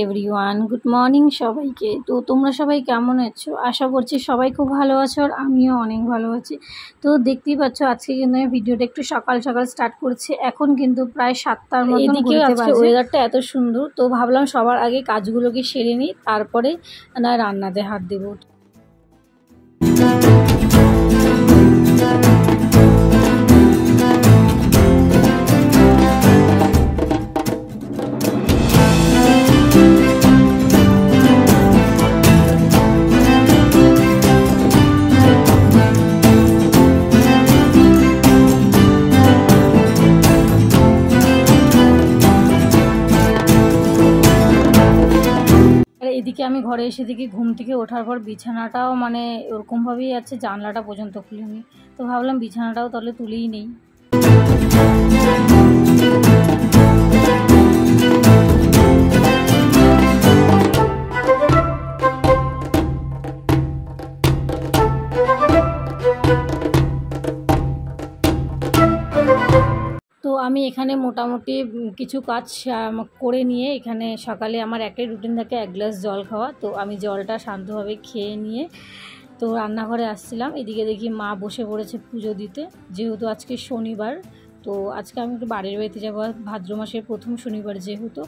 Everyone, good morning সবাইকে। তো তোমরা সবাই কেমন আছো? আশা করছি সবাই খুব ভালো আছো, আর আমিও অনেক ভালো আছি। তো দেখতেই পাচ্ছ আজকে কিন্তু আমি ভিডিওটা একটু সকাল সকাল স্টার্ট করছি। এখন কিন্তু প্রায় 7টার মতো এদিকে আজকে ওয়েদারটা এত সুন্দর, তো ভাবলাম সবার আগে কাজগুলোকে সেরে নিই, তারপরে না রান্নাতে হাত দেবো। এদিকে আমি ঘরে এসে দেখি ঘুম থেকে ওঠার পর বিছানাটাও মানে ওরকমভাবেই আছে, জানলাটা পর্যন্ত খুলিনি। তো ভাবলাম বিছানাটাও তাহলে তুলেই নেই। তো আমি এখানে মোটামুটি কিছু কাজ করে নিয়ে এখানে সকালে আমার একটাই রুটিন থাকে, 1 গ্লাস জল খাওয়া। তো আমি জলটা শান্তভাবে খেয়ে নিয়ে তো রান্নাঘরে আসছিলাম। এদিকে দেখি মা বসে পড়েছে পুজো দিতে, যেহেতু আজকে শনিবার। তো আজকে আমি একটু বাড়ির বাড়িতে যাবো, ভাদ্র মাসের প্রথম শনিবার যেহেতু,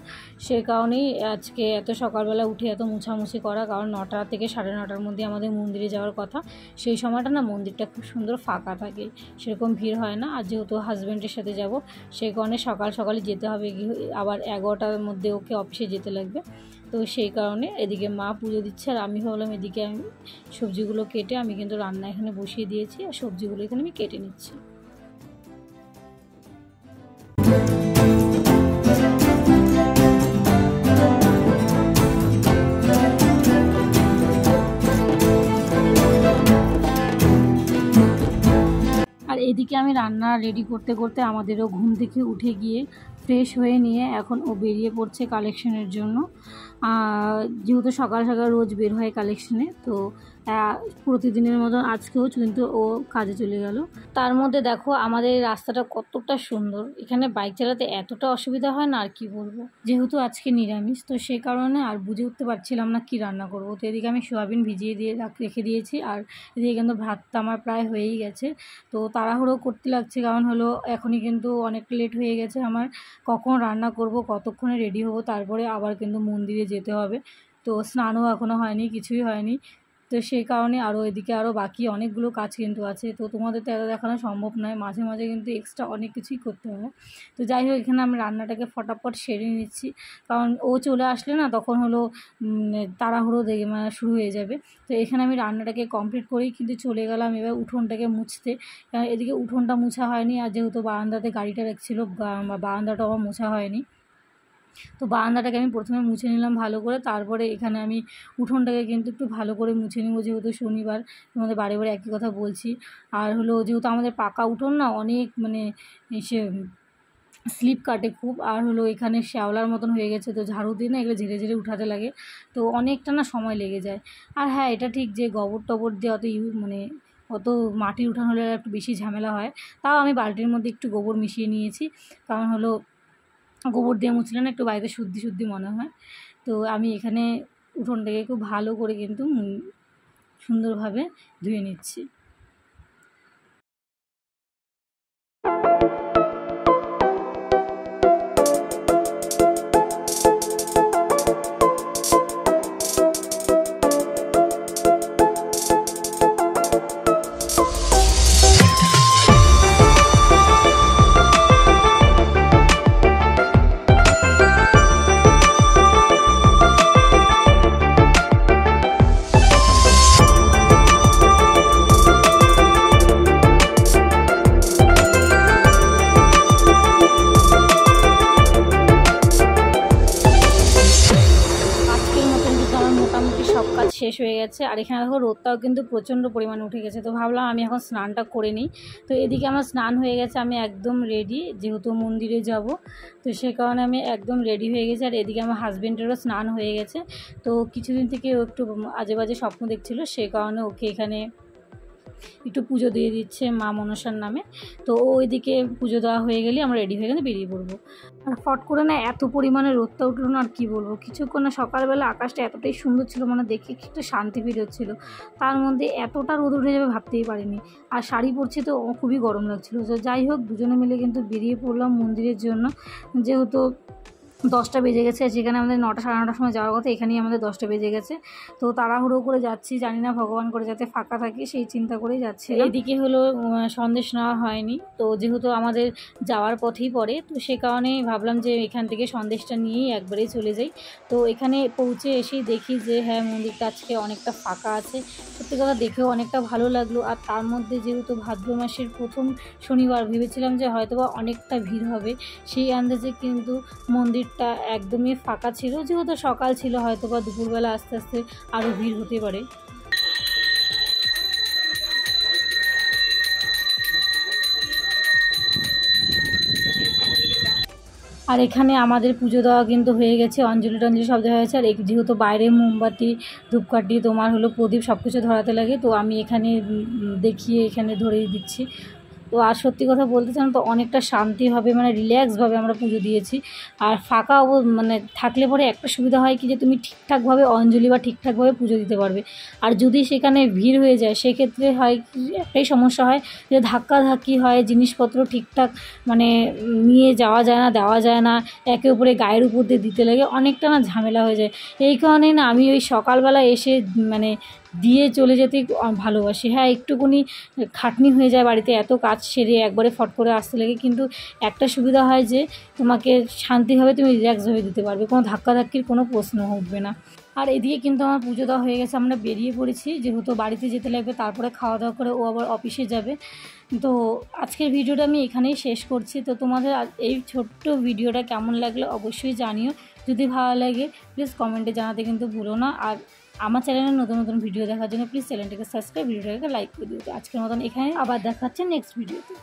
সে কারণেই আজকে এত সকালবেলা উঠে এত মুছামুছি করা। কারণ 9টা থেকে 9:30টার মধ্যে আমাদের মন্দিরে যাওয়ার কথা। সেই সময়টা না মন্দিরটা খুব সুন্দর ফাঁকা থাকে, সেরকম ভিড় হয় না। আর যেহেতু হাজব্যান্ডের সাথে যাব, সেই কারণে সকাল সকালে যেতে হবে, আবার 11টার মধ্যে ওকে অফিসে যেতে লাগবে। তো সেই কারণে এদিকে মা পুজো দিচ্ছে, আর আমি ভাবলাম এদিকে আমি সবজিগুলো কেটে আমি কিন্তু রান্না এখানে বসিয়ে দিয়েছি, আর সবজিগুলো এখানে আমি কেটে নিচ্ছি। আর এদিকে আমি রান্না রেডি করতে করতে আমাদেরও ঘুম থেকে উঠে গিয়ে ফ্রেশ হয়ে নিয়ে এখন ও বেরিয়ে পড়ছে কালেকশনের জন্য। যেহেতু সকাল সকাল রোজ বের হয় কালেকশনে, তো প্রতিদিনের মতন আজকেও কিন্তু ও কাজে চলে গেল। তার মধ্যে দেখো আমাদের রাস্তাটা কতটা সুন্দর, এখানে বাইক চালাতে এতটা অসুবিধা হয় না, আর কি বলবো। যেহেতু আজকে নিরামিষ, তো সেই কারণে আর বুঝে উঠতে পারছিলাম না কি রান্না করব। তো এদিকে আমি সোয়াবিন ভিজিয়ে দিয়ে রেখে দিয়েছি, আর এদিকে কিন্তু ভাতটা আমার প্রায় হয়েই গেছে। তো তাড়াহুড়ো করতে লাগছে, কারণ হলো এখনই কিন্তু অনেক লেট হয়ে গেছে আমার। কখন রান্না করব, কতক্ষণে রেডি হব, তারপরে আবার কিন্তু মন্দিরে যেতে হবে। তো স্নানও এখনও হয়নি, কিছুই হয়নি। তো সেই কারণে আরও এদিকে আরও বাকি অনেকগুলো কাজ কিন্তু আছে। তো তোমাদের তো এত দেখানো সম্ভব নয়, মাঝে মাঝে কিন্তু এক্সট্রা অনেক কিছুই করতে হবে। তো যাই হোক, এখানে আমি রান্নাটাকে ফটাফট সেরে নিচ্ছি, কারণ ও চলে আসলে না তখন হলো তাড়াহুড়ো মানে শুরু হয়ে যাবে। তো এখানে আমি রান্নাটাকে কমপ্লিট করেই কিন্তু চলে গেলাম এবার উঠোনটাকে মুছতে। কারণ এদিকে উঠোনটা মোছা হয়নি, আর যেহেতু বারান্দাতে গাড়িটা রাখছিলো, বারান্দাটা আমার মোছা হয়নি। তো বারান্দাটাকে আমি প্রথমে মুছে নিলাম ভালো করে, তারপরে এখানে আমি উঠোনটাকে কিন্তু একটু ভালো করে মুছে নেবো, যেহেতু শনিবার। তোমাদের বারে বারে একই কথা বলছি। আর হলো যেহেতু আমাদের পাকা উঠোন না, অনেক মানে সে স্লিপ কাটে খুব, আর হলো এখানে শ্যাওলার মতন হয়ে গেছে। তো ঝাড়ু দিয়ে না এগুলো ঝেড়ে ঝেড়ে উঠাতে লাগে, তো অনেকটা না সময় লেগে যায়। আর হ্যাঁ, এটা ঠিক যে গোবর টবর দিয়ে অত মাটির উঠান হলে একটু বেশি ঝামেলা হয়। তাও আমি বালতির মধ্যে একটু গোবর মিশিয়ে নিয়েছি, কারণ হলো গোবর দিয়ে মুছলে না একটু বাড়িতে শুদ্ধি শুদ্ধি মনে হয়। তো আমি এখানে উঠোনটাকে খুব ভালো করে কিন্তু সুন্দরভাবে ধুয়ে নিচ্ছি। সব কাজ শেষ হয়ে গেছে, আর এখানে দেখো রোদটাও কিন্তু প্রচণ্ড পরিমাণে উঠে গেছে। তো ভাবলাম আমি এখন স্নানটা করে নিই। তো এদিকে আমার স্নান হয়ে গেছে, আমি একদম রেডি, যেহেতু মন্দিরে যাব। তো সে কারণে আমি একদম রেডি হয়ে গেছি। আর এদিকে আমার হাজব্যান্ডেরও স্নান হয়ে গেছে। তো কিছুদিন থেকে ও একটু আজে বাজে স্বপ্ন দেখছিল, সে কারণে ওকে এখানে একটু পুজো দিয়ে দিচ্ছে মা মনসার নামে। তো ওইদিকে পুজো দেওয়া হয়ে গেলে আমরা রেডি হয়ে গেলে বেরিয়ে পড়বো। আর ফট করে না এত পরিমাণে রোদটা উঠলো না, আর কী বলবো, কিছুক্ষণ না সকালবেলা আকাশটা এতটাই সুন্দর ছিল, মানে দেখে একটু শান্তি ফিল হচ্ছিলো। তার মধ্যে এতটা রোদ উঠে যাবে ভাবতেই পারিনি। আর শাড়ি পরছি তো খুবই গরম লাগছিলো। তো যাই হোক, দুজনে মিলে কিন্তু বেরিয়ে পড়লাম মন্দিরের জন্য। যেহেতু 10টা বেজে গেছে, যেখানে আমাদের 9টা সাড়ে 9টার সময় যাওয়ার কথা, এখানেই আমাদের 10টা বেজে গেছে। তো তাড়াহুড়ো করে যাচ্ছি, জানি না ভগবান করে যাতে ফাঁকা থাকে সেই চিন্তা করেই যাচ্ছি। এদিকে হলো সন্দেশ নেওয়া হয়নি, তো যেহেতু আমাদের যাওয়ার পথেই পড়ে, তো সে কারণে ভাবলাম যে এখান থেকে সন্দেশটা নিয়েই একবারেই চলে যাই। তো এখানে পৌঁছে এসেই দেখি যে হ্যাঁ, মন্দিরটা আজকে অনেকটা ফাঁকা আছে। সত্যি কথা দেখেও অনেকটা ভালো লাগলো। আর তার মধ্যে যেহেতু ভাদ্র মাসের প্রথম শনিবার, ভেবেছিলাম যে হয়তোবা অনেকটা ভিড় হবে, সেই আন্দাজে কিন্তু মন্দিরটা একদমই ফাঁকা ছিল। যেহেতু সকাল ছিল, হয়তোবা দুপুরবেলা আস্তে আস্তে আরও ভিড় হতে পারে। আর এখানে আমাদের পুজো দেওয়া কিন্তু হয়ে গেছে, অঞ্জলি টঞ্জলি সব দেওয়া হয়েছে। আর যেহেতু বাইরে মোমবাতি, ধূপকাঠি, তোমার হলো প্রদীপ সব কিছু ধরাতে লাগে, তো আমি এখানে দেখিয়ে এখানে ধরিয়ে দিচ্ছি। তো আর সত্যি কথা বলতে চান তো অনেকটা শান্তিভাবে, মানে রিল্যাক্সভাবে আমরা পুজো দিয়েছি। আর ফাঁকা মানে থাকলে পরে একটা সুবিধা হয় কি, যে তুমি ঠিকঠাকভাবে অঞ্জলি বা ঠিকঠাকভাবে পুজো দিতে পারবে। আর যদি সেখানে ভিড় হয়ে যায়, সেক্ষেত্রে হয় কি, একটাই সমস্যা হয় যে ধাক্কাধাক্কি হয়, জিনিসপত্র ঠিকঠাক মানে নিয়ে যাওয়া যায় না, দেওয়া যায় না, একে অপরে গায়ের উপর দিয়ে দিতে লাগে, অনেকটা না ঝামেলা হয়ে যায়। এই কারণেই না আমি ওই সকালবেলা এসে মানে দিয়ে চলে যেতে ভালোবাসি। হ্যাঁ, একটুকুনি খাটনি হয়ে যায়, বাড়িতে এত কাজ সেরে একবারে ফট করে আসতে লাগে, কিন্তু একটা সুবিধা হয় যে তোমাকে শান্তিভাবে তুমি রিল্যাক্সভাবে দিতে পারবে, কোনো ধাক্কাধাক্কির কোনো প্রশ্ন উঠবে না। আর এদিকে কিন্তু আমার পুজো দেওয়া হয়ে গেছে, আমরা বেরিয়ে পড়েছি, যেহেতু বাড়িতে যেতে লাগবে, তারপরে খাওয়া দাওয়া করে ও আবার অফিসে যাবে। তো আজকের ভিডিওটা আমি এখানেই শেষ করছি। তো তোমাদের এই ছোট্ট ভিডিওটা কেমন লাগলো অবশ্যই জানিও। যদি ভালো লাগে প্লিজ কমেন্টে জানাতে কিন্তু ভুলো না। আর আমার চ্যানেলে নতুন নতুন ভিডিও দেখার জন্য প্লিজ চ্যানেলটাকে সাবস্ক্রাইব, ভিডিওটাকে লাইক করে দিও। তো আজকের মতন এখানে, আবার দেখা হচ্ছে নেক্সট ভিডিওতে।